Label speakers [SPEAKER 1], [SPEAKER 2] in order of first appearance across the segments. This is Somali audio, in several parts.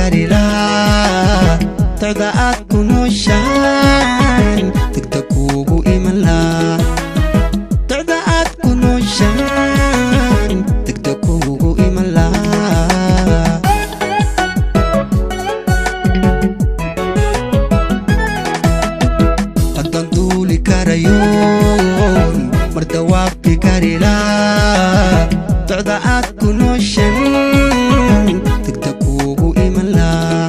[SPEAKER 1] karila tadaad ku nooshaan degdeg kuugu iman laa tadaad ku nooshaan degdeg kuugu iman laa haddaan duuli karayoon mar dawaabi karila tadaad ku nooshaan degdeg kuugu iman laa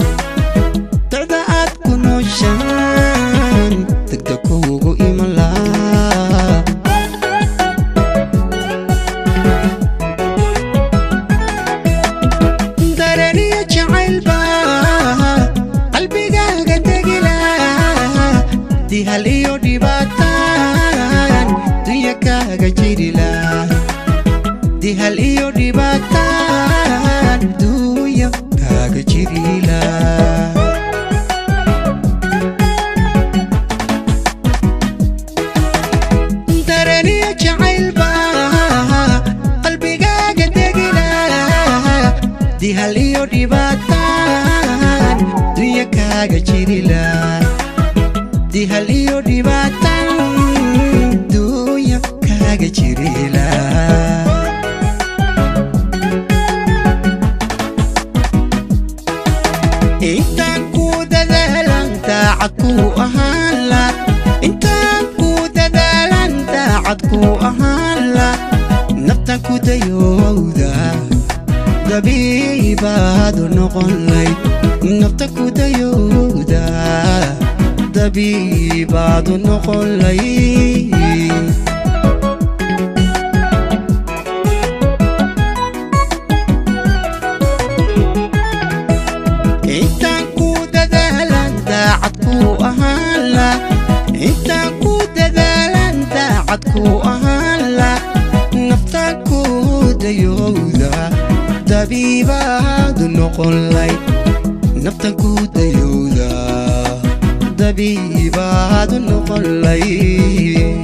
[SPEAKER 1] tadaad ku nooshaan degdeg kuugu iman laa daraniya jacaylba qalbigaaga degila dihal iyo dhibaataan dunya kaaga jirila dihal iyo dhibaataan dunya kaaga jirila daraniya jacaylba qalbigaaga degila dihal iyo dhibaataan dunya kaaga jirila dihal iyo dhibaataan dunya kaaga jirila intaan ku dadaalan daacad ku ahaan la intaan ku dadaalan daacad ku ahaan la naftan ku dayowda dabiibaadu noqon layd naftan ku dayowda dabiibaadu noqon layd intaan ku dadaalan daacad ku ahaan la intaan ku dadaalan daacad ku ahaan la naftaan ku dayowda dabiibaadu noqon layd naftaan ku dayowda dabiibaadu noqon layd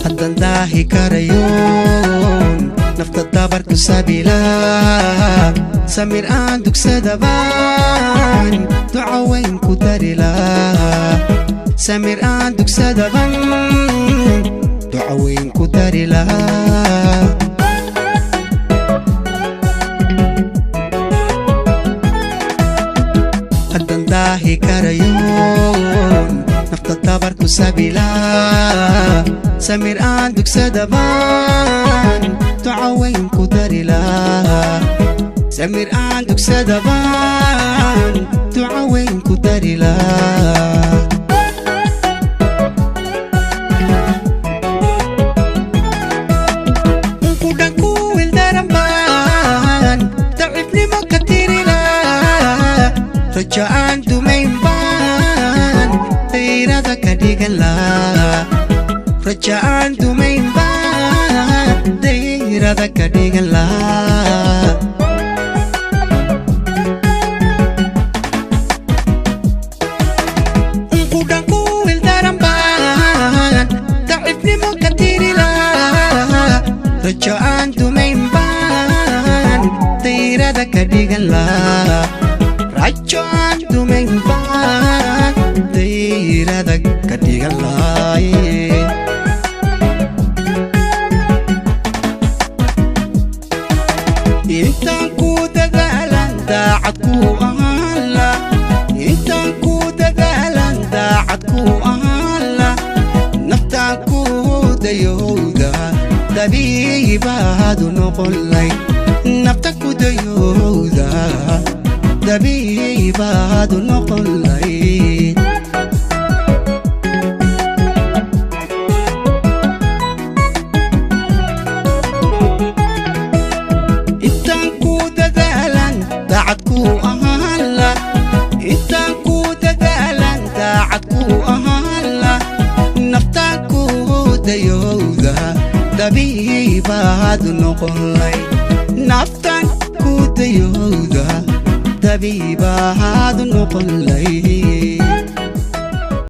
[SPEAKER 1] haddaan daahi karayoon nafta dabarku sabila samir aan dugsadabaan duca weyn ku darila samir aan dugsadaban duca weyn ku darila haddaan daahi karayoon nafta dabarku sabila samir aan dugsadabaan duca weyn ku darila samir aan dugsadabaan duca weyn ku darila kudhan ku wildaranbaan daciifnimo ka tirila raja aan dumayn baan dayrada ka dhigan laa raja aan dumayn baan dayrada ka dhigan laa kudhan ku wildaran baan daciifnimo ka tirila raja aan dumayn baan dayrada ka dhigan laa raja aan dumayn baan dayrada ka dhigan laa intaan ku dadaalan daacad ku ahaan la intaan ku dadaalan daacad ku ahaan la naftaan ku dayowda dabiibaadu noqon layd naftaan ku dayowda dabiibaad noqon lahayd intaan ku dadaalan daacad ku ahaan la intaan ku dadaalan daacad ku ahaan la naftaan ku dayowda dabiibaad noqon lahayd naftaan ku dayowda dabiibaad noqon lahayd